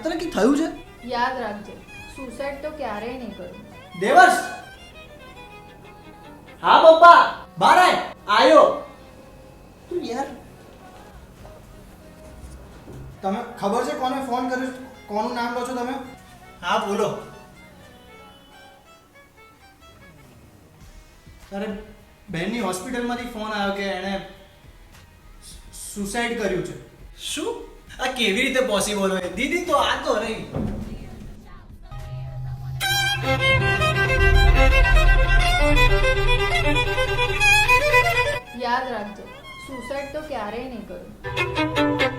તને કંઈ થયું છે? યાદ રાખજો, સુસાઇડ તો ક્યારેય નહીં કરું. દેવર્ષ, હા પપ્પા. બહાર આય. આયો. તું યાર, તમે ખબર છે કોને ફોન કર્યો? કોનું નામ લો છો તમે? હા બોલો. તારે બહેનની હોસ્પિટલમાંથી ફોન આવ્યો કે એણે સુસાઇડ કર્યું છે. શું? આ કેવી રીતે પોસિબલ હોય? દીદી તો આ તો રહી. યાદ રાખજો, સુસાઇડ તો ક્યારેય નહીં કરું.